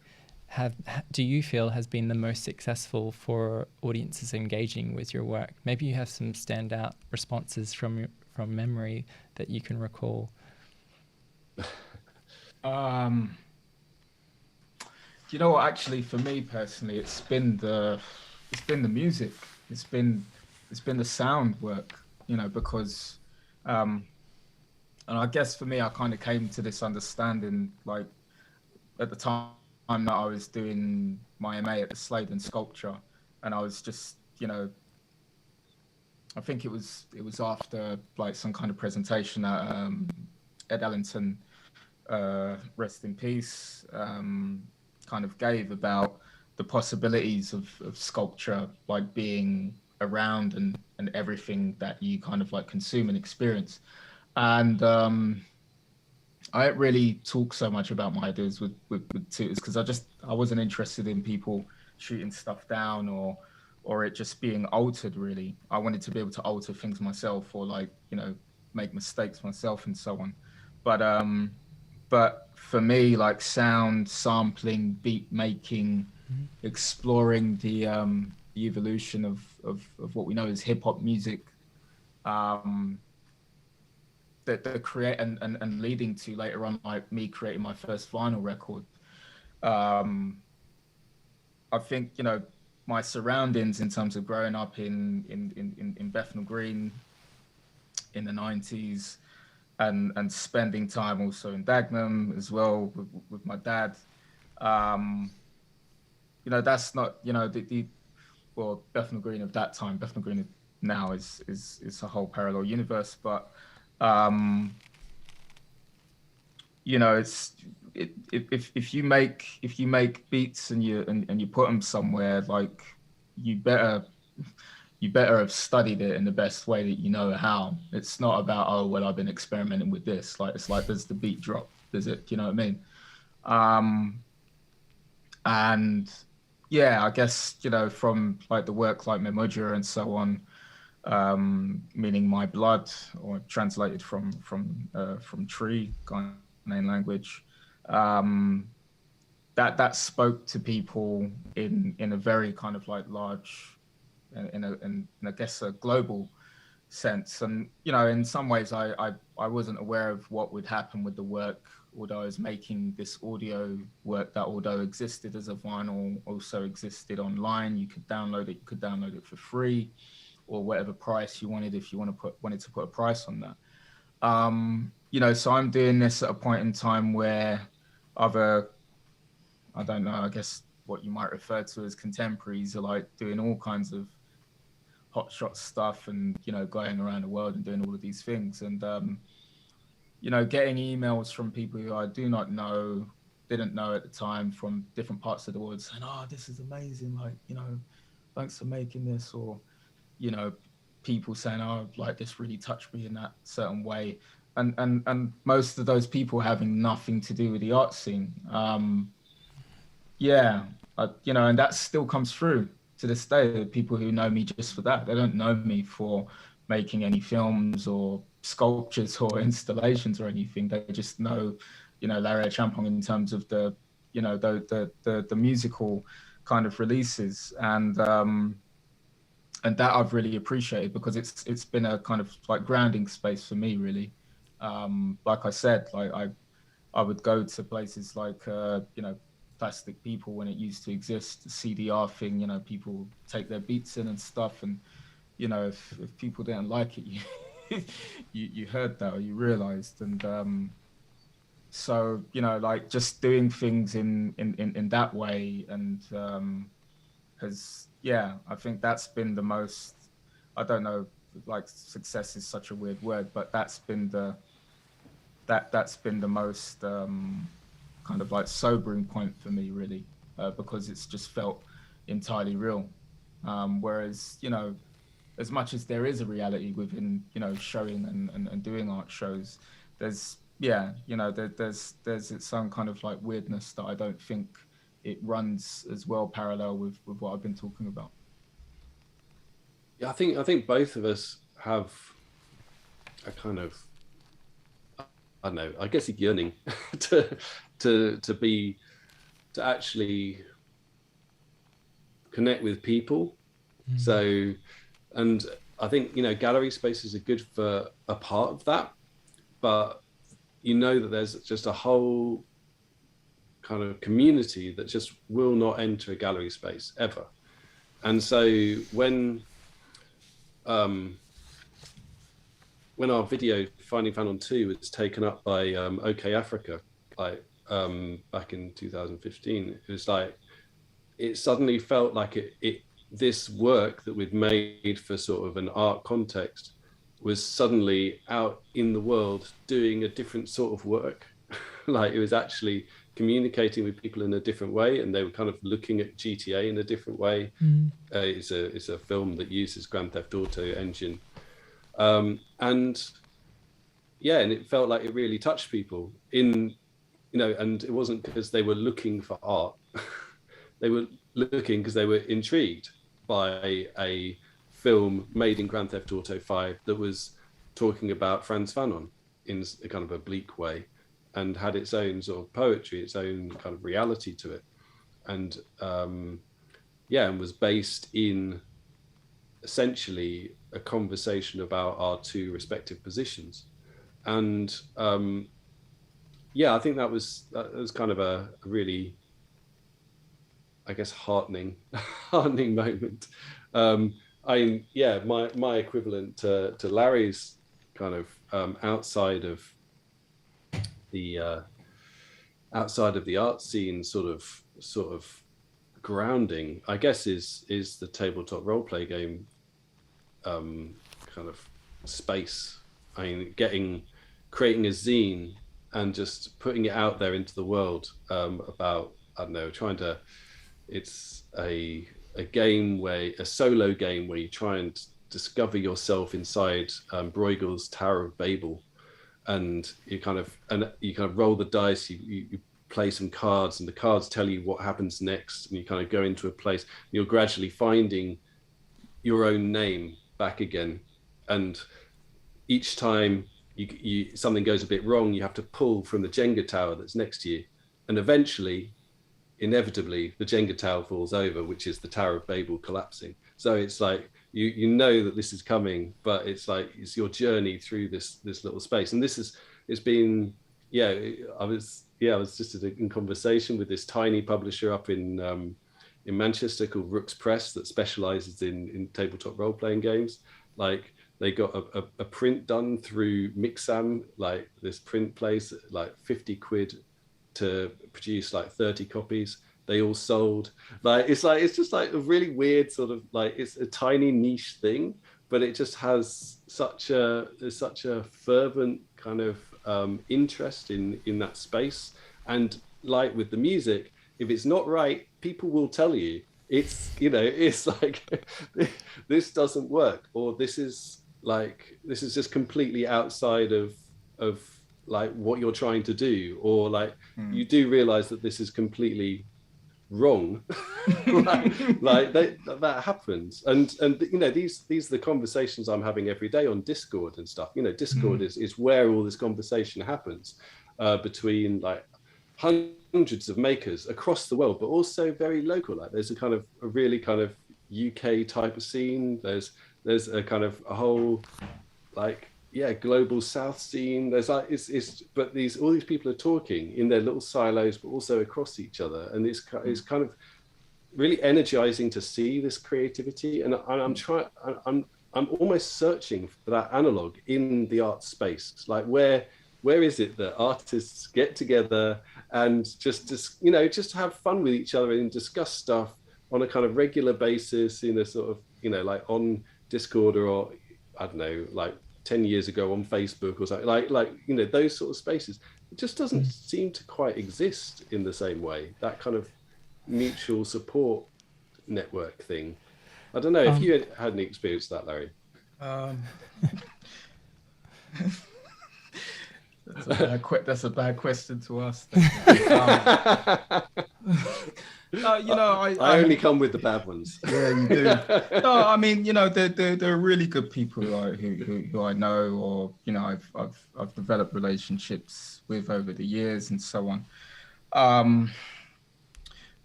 do you feel has been the most successful for audiences engaging with your work? Maybe you have some standout responses from memory that you can recall. You know what? Actually, for me personally, it's been the music. It's been the sound work. Because, and I guess for me, I kind of came to this understanding like at the time that I was doing my MA at the Slade in sculpture, and I was just, I think it was after like some kind of presentation that Ed Ellington, rest in peace, kind of gave about the possibilities of sculpture, like being around and everything that you kind of like consume and experience. And I don't really talk so much about my ideas with tutors because I wasn't interested in people shooting stuff down or it just being altered. Really, I wanted to be able to alter things myself, or like, you know, make mistakes myself and so on. But for me, like sound sampling, beat making, exploring the evolution of what we know as hip hop music, that the create and leading to later on, like me creating my first vinyl record. um I think, you know, my surroundings in terms of growing up in Bethnal Green in the 90s, and spending time also in Dagenham as well with my dad. You know, that's not, you know, the well, Bethnal Green of that time, Bethnal Green now is a whole parallel universe. But you know, if you make beats and you put them somewhere, like you better have studied it in the best way that you know how. It's not about, oh well, I've been experimenting with this. Like, it's like, does the beat drop? Does it? You know what I mean? And yeah, I guess, you know, from like the work like Memoja and so on, meaning my blood, or translated from tree, Ghanaian language, that spoke to people in a very kind of like large, in I guess a global sense. And, you know, in some ways I wasn't aware of what would happen with the work, although I was making this audio work that, although existed as a vinyl, also existed online. You could download it for free, or whatever price you wanted, if you wanted to put a price on that. You know, so I'm doing this at a point in time where other, I don't know, I guess what you might refer to as contemporaries are like doing all kinds of hotshot stuff, and, you know, going around the world and doing all of these things. And you know, getting emails from people who I do not know, didn't know at the time, from different parts of the world, saying, oh, this is amazing, like, you know, thanks for making this. Or, you know, people saying, oh, like, this really touched me in that certain way. And most of those people having nothing to do with the art scene. Yeah, you know, and that still comes through to this day. People who know me just for that, they don't know me for making any films or sculptures or installations or anything. They just know, you know, Larry Achiampong in terms of the, you know, the musical kind of releases. And that I've really appreciated, because it's been a kind of like grounding space for me, really. Like I said, like I would go to places like, you know, Plastic People when it used to exist, the CDR thing, you know, people take their beats in and stuff. And, you know, if people didn't like it, you heard that, or you realized. And so, you know, like just doing things in that way, and has, yeah, I think that's been the most, I don't know, like success is such a weird word, but that's been the most kind of like sobering point for me, really, because it's just felt entirely real. Whereas, you know, as much as there is a reality within, you know, showing and doing art shows, there's, yeah, you know, there's its own kind of like weirdness that I don't think it runs as well parallel with what I've been talking about. Yeah, I think both of us have a kind of, I don't know, I guess a yearning to actually connect with people. So, and I think, you know, gallery spaces are good for a part of that, but you know that there's just a whole kind of community that just will not enter a gallery space ever. And so when our video Finding Fanon 2 was taken up by OK Africa, like back in 2015, it was like, it suddenly felt like this work that we'd made for sort of an art context was suddenly out in the world doing a different sort of work. Like, it was actually communicating with people in a different way, and they were kind of looking at GTA in a different way. It's a film that uses Grand Theft Auto engine, and yeah, and it felt like it really touched people in, you know, and it wasn't because they were looking for art. They were looking because they were intrigued by a film made in Grand Theft Auto 5 that was talking about Frantz Fanon in a kind of a bleak way, and had its own sort of poetry, its own kind of reality to it. And yeah, and was based in essentially a conversation about our two respective positions. And yeah, I think that was kind of a really, I guess, heartening moment. Yeah, my equivalent to Larry's kind of outside of the art scene sort of grounding, I guess, is the tabletop role play game kind of space. I mean, creating a zine and just putting it out there into the world about, I don't know, it's a solo game where you try and discover yourself inside Bruegel's Tower of Babel, and you kind of roll the dice, you play some cards, and the cards tell you what happens next, and you kind of go into a place, and you're gradually finding your own name back again, and each time something goes a bit wrong, you have to pull from the Jenga tower that's next to you, and eventually, inevitably, the Jenga tower falls over, which is the Tower of Babel collapsing. So it's like you know that this is coming, but it's like it's your journey through this little space. And it's been, yeah, I was just in conversation with this tiny publisher up in Manchester called Rooks Press that specializes in tabletop role playing games. Like, they got a print done through Mixam, like this print place, like 50 quid to produce like 30 copies. They all sold. It's just like a really weird sort of, like, it's a tiny niche thing, but it just has such a fervent kind of interest in that space. And like with the music, if it's not right, people will tell you. It's, you know, it's like this doesn't work, or this is just completely outside of like what you're trying to do, or like you do realize that this is completely wrong. That happens, and you know, these are the conversations I'm having every day on Discord and stuff. You know, Discord is where all this conversation happens between like hundreds of makers across the world, but also very local. Like, there's a really kind of UK type of scene. There's a kind of a whole, like, yeah, global South scene. There's like but all these people are talking in their little silos, but also across each other, and it's kind of really energizing to see this creativity. And I'm almost searching for that analog in the art space. Like, where is it that artists get together and just have fun with each other and discuss stuff on a kind of regular basis in a sort of, you know, like on Discord, or I don't know, like 10 years ago on Facebook or something, like, you know, those sort of spaces. It just doesn't seem to quite exist in the same way, that kind of mutual support network thing. I don't know if you had any experience of that, Larry. That's a bad question to ask. You know, I only come with the bad ones. Yeah, you do. No, I mean, you know, there are really good people who I know, or, you know, I've developed relationships with over the years and so on.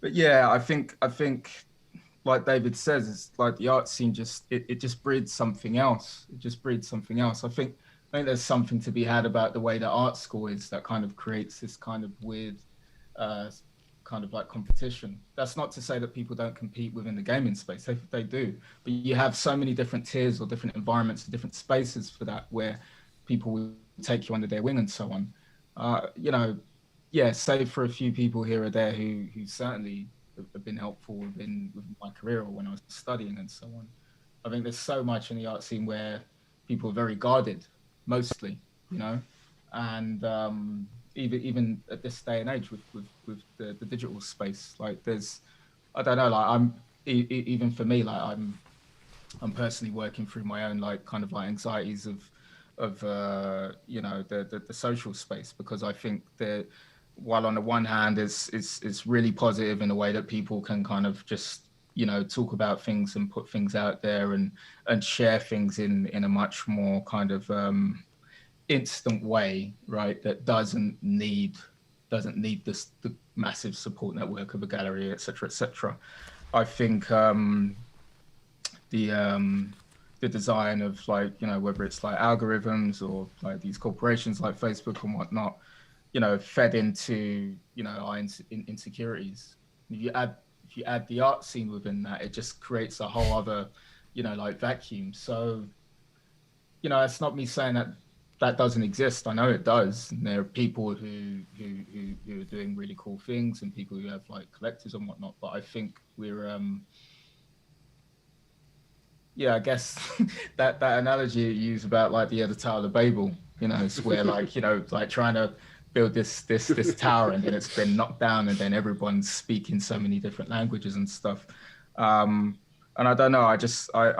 But yeah, I think like David says, it's like the art scene it just breeds something else. It just breeds something else. I think there's something to be had about the way that art school is, that kind of creates this kind of weird kind of like competition. That's not to say that people don't compete within the gaming space. They do, but you have so many different tiers or different environments, different spaces for that, where people will take you under their wing and so on. You know, yeah, save for a few people here or there who certainly have been helpful within my career or when I was studying and so on. I think there's so much in the art scene where people are very guarded, mostly, you know, and even at this day and age with the digital space, like there's, I don't know, like even for me, like I'm personally working through my own like kind of like anxieties of you know, the social space, because I think that while on the one hand it's really positive in a way that people can kind of just, you know, talk about things and put things out there and share things in a much more kind of instant way, right? That doesn't need this the massive support network of a gallery, etc., etc. I think the design of, like, you know, whether it's like algorithms or like these corporations like Facebook and whatnot, you know, fed into, you know, our insecurities. If you add the art scene within that, it just creates a whole other, you know, like vacuum. So, you know, it's not me saying that that doesn't exist. I know it does. And there are people who are doing really cool things, and people who have like collectors and whatnot. But I think we're yeah, I guess that analogy you use about like the Tower of Babel, you know, it's where like, you know, like trying to build this tower, and then it's been knocked down, and then everyone's speaking so many different languages and stuff. And I don't know, I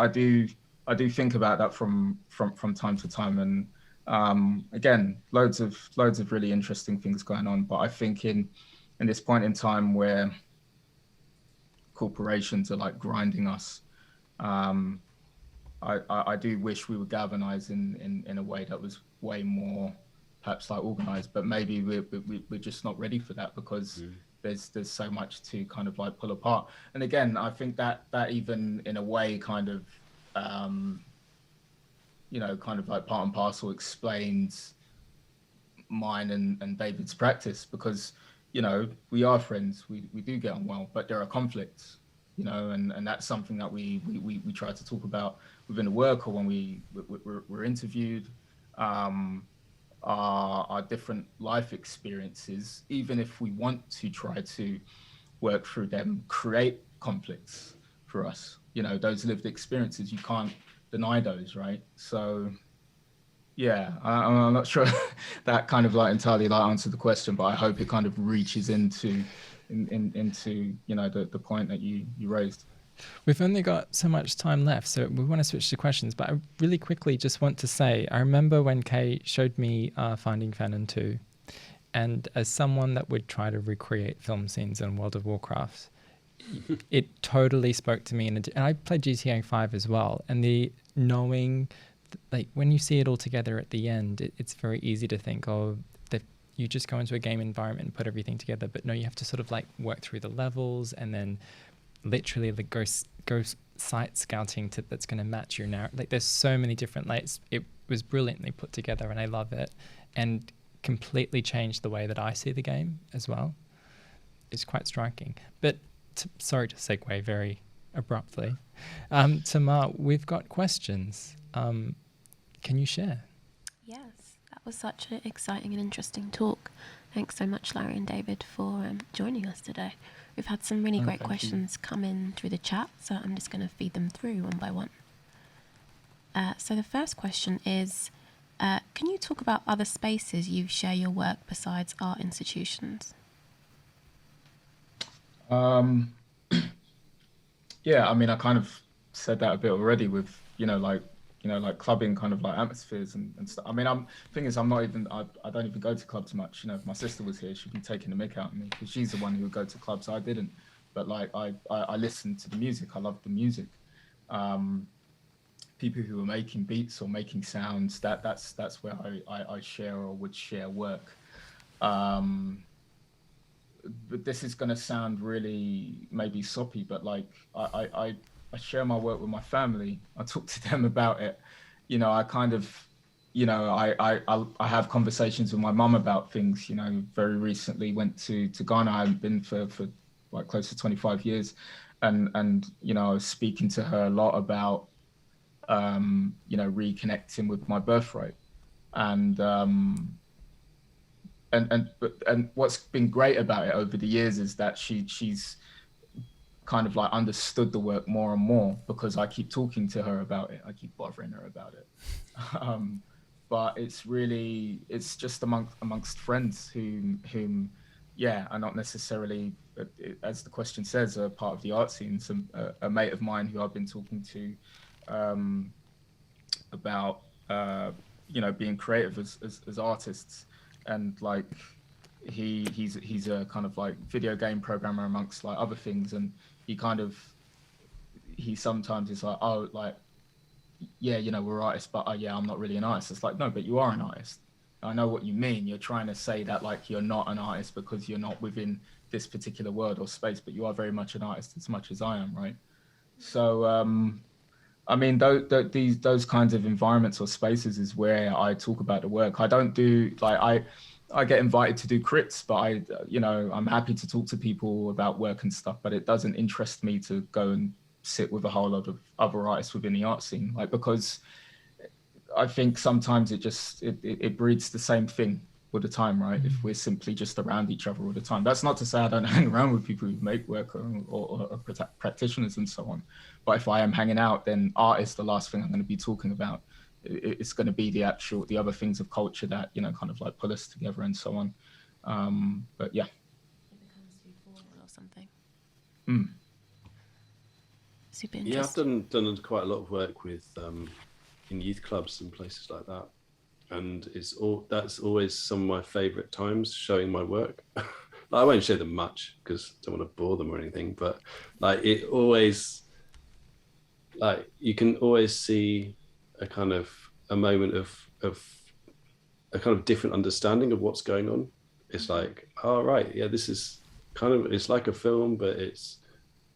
do think about that from time to time. And again, loads of really interesting things going on. But I think in this point in time where corporations are like grinding us, I do wish we would galvanize in a way that was way more perhaps like organized, but maybe we're just not ready for that, because there's so much to kind of like pull apart. And again, I think that even in a way kind of you know, kind of like part and parcel explains mine and David's practice, because, you know, we are friends, we do get on well, but there are conflicts, you know, and that's something that we try to talk about within the work, or when we're interviewed. Our different life experiences, even if we want to try to work through them, create conflicts for us. You know, those lived experiences, you can't deny those, right? So yeah, I'm not sure that kind of like entirely like answered the question, but I hope it kind of reaches into you know, the point that you raised. We've only got so much time left, so we want to switch to questions, but I really quickly just want to say, I remember when Kay showed me Finding Fanon 2, and as someone that would try to recreate film scenes in World of Warcraft, it totally spoke to me. And I played GTA 5 as well, and the knowing, like when you see it all together at the end, it's very easy to think, oh, that you just go into a game environment and put everything together, but no, you have to sort of like work through the levels, and then literally the go site scouting that's going to match your narrative. Like there's so many different layers. It was brilliantly put together, and I love it, and completely changed the way that I see the game as well. It's quite striking. But sorry to segue very abruptly. Tamar, we've got questions. Can you share? Yes, that was such an exciting and interesting talk. Thanks so much, Larry and David, for joining us today. We've had some really great questions come in through the chat, so I'm just going to feed them through one by one. So the first question is, can you talk about other spaces you share your work besides art institutions? Yeah, I mean, I kind of said that a bit already with, you know, like clubbing kind of like atmospheres and stuff. I mean, thing is, I don't even go to clubs much. You know, if my sister was here, she'd be taking the mick out of me, because she's the one who would go to clubs. I didn't, but like I listened to the music. I loved the music. People who were making beats or making sounds, that's where I share or would share work. But this is going to sound really maybe soppy, but like I share my work with my family. I talk to them about it. You know, I kind of, you know, I have conversations with my mum about things. You know, very recently went to Ghana. I haven't been for like close to 25 years. And you know, I was speaking to her a lot about, you know, reconnecting with my birthright. And what's been great about it over the years is that she's kind of like understood the work more and more, because I keep talking to her about it. I keep bothering her about it. But it's just amongst friends whom, yeah, are not necessarily, as the question says, a part of the art scene. A mate of mine who I've been talking to about you know, being creative as artists. And like he's a kind of like video game programmer amongst like other things, and he sometimes is like, oh, like, yeah, you know, we're artists, but yeah, I'm not really an artist. It's like, no, but you are an artist. I know what you mean. You're trying to say that like you're not an artist because you're not within this particular world or space, but you are very much an artist as much as I am, right? So I mean, those kinds of environments or spaces is where I talk about the work. I don't do like I get invited to do crits, but you know, I'm happy to talk to people about work and stuff, but it doesn't interest me to go and sit with a whole lot of other artists within the art scene, like, because I think sometimes it breeds the same thing all the time, right? If we're simply just around each other all the time. That's not to say I don't hang around with people who make work or practitioners and so on, but if I am hanging out, then art is the last thing I'm going to be talking about. It's going to be the other things of culture that, you know, kind of like pull us together and so on. But yeah. It becomes too formal or something. Super Yeah, interesting. I've done quite a lot of work with in youth clubs and places like that, and that's always some of my favourite times, showing my work. Like, I won't show them much because I don't want to bore them or anything, but like it always, like you can always see a moment of a kind of different understanding of what's going on. It's like, oh right, yeah, this is it's like a film, but it's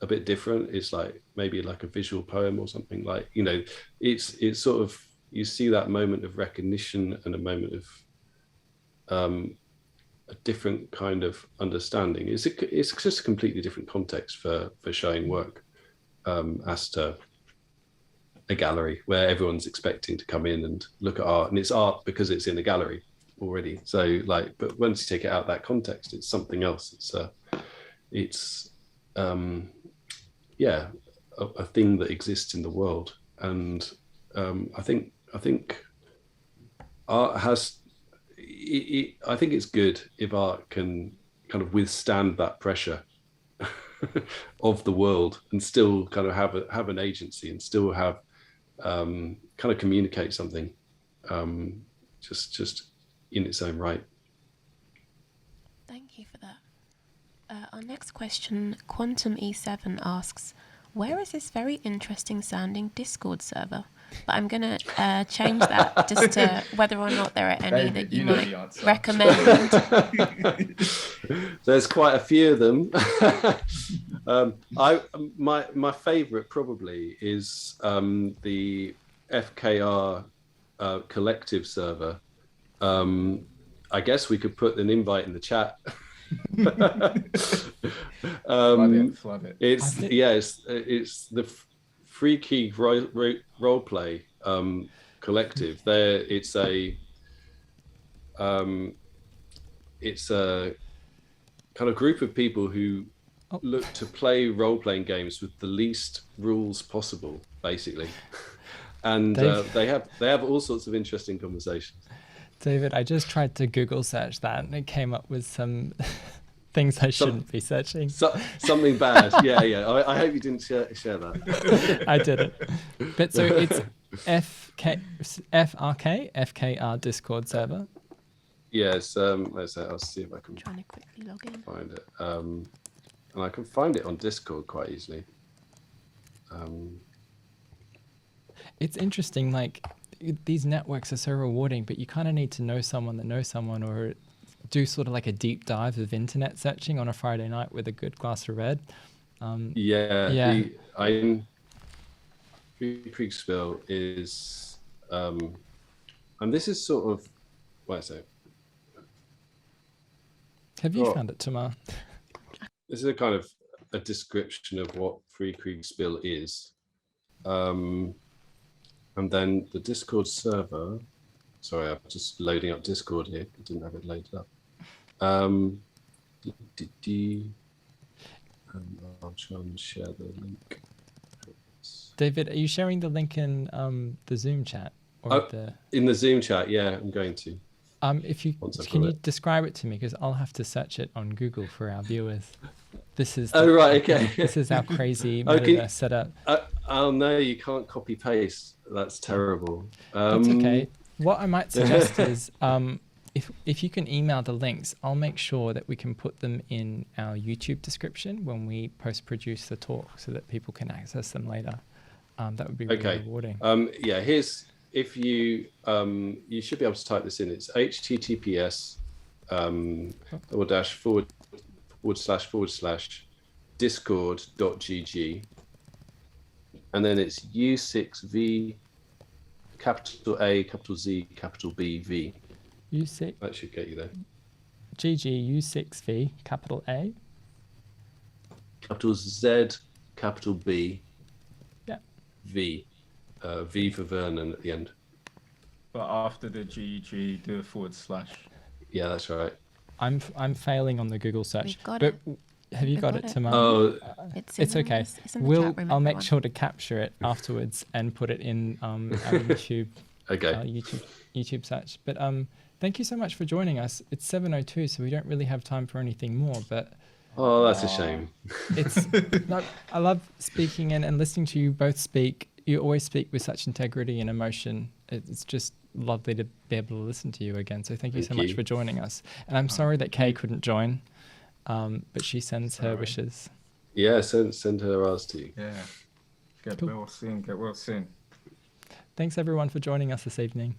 a bit different. It's like maybe like a visual poem or something, like, you know, it's sort of, you see that moment of recognition and a moment of a different kind of understanding. It's just a completely different context for showing work as to a gallery where everyone's expecting to come in and look at art, and it's art because it's in a gallery already. So like, but once you take it out of that context, it's something else. It's yeah, a thing that exists in the world. And I think art has, I think it's good if art can kind of withstand that pressure of the world and still kind of have an agency and still have kind of communicate something just in its own right. Thank you for that. Our next question, Quantum E7 asks, where is this very interesting sounding Discord server? But I'm going to change that just to whether or not there are any David, that you know might recommend. There's quite a few of them. My favorite probably is the FKR collective server. I guess we could put an invite in the chat. Flood it. It's the Freaky Roleplay collective. It's a kind of group of people who look to play role-playing games with the least rules possible, basically, and they have all sorts of interesting conversations. David, I just tried to Google search that and it came up with some things I shouldn't be searching. Something bad. Yeah. I hope you didn't share that. I didn't. But so it's FKR Discord server. Yes. Let's say, I'll see if I can Trying to quickly log in. find it. And I can find it on Discord quite easily. It's interesting, like these networks are so rewarding, but you kind of need to know someone that knows someone, or do sort of like a deep dive of internet searching on a Friday night with a good glass of red. Kriegspiel is, and this is sort of, what I say. Have you found it, Tamar? This is a kind of a description of what Free Kriegspiel is. And then the Discord server, sorry, I'm just loading up Discord here. I didn't have it loaded up. And I'll try and share the link. David, are you sharing the link in the Zoom chat? Or in the Zoom chat, yeah, I'm going to. If you can you describe it to me, because I'll have to search it on Google for our viewers. This is okay. This is our crazy metaverse setup. Oh no, you can't copy paste. That's terrible. That's okay. What I might suggest is if you can email the links, I'll make sure that we can put them in our YouTube description when we post-produce the talk so that people can access them later. That would be really rewarding. Yeah, if you you should be able to type this in. It's https / discord.gg, and then it's U6V capital A capital Z capital B V. U6 That should get you there. GG U6V capital A capital Z capital B. Yeah. V. V for Vernon at the end. But after the GG, do a /. Yeah, that's right. I'm failing on the Google search. We've got but it. have you We've got got it, it. Tamar? Oh, It's okay. It's in the chat room, I'll make everyone. sure to capture it afterwards and put it in our YouTube. YouTube search. But thank you so much for joining us. It's 7:02, so we don't really have time for anything more. But that's a shame. it's no, I love speaking and listening to you both speak. You always speak with such integrity and emotion. It's just lovely to be able to listen to you again. So thank you so much for joining us. And I'm sorry that Kay couldn't join, but she sends her wishes. Yeah, send her ours too. Yeah. Get well soon. Thanks everyone for joining us this evening.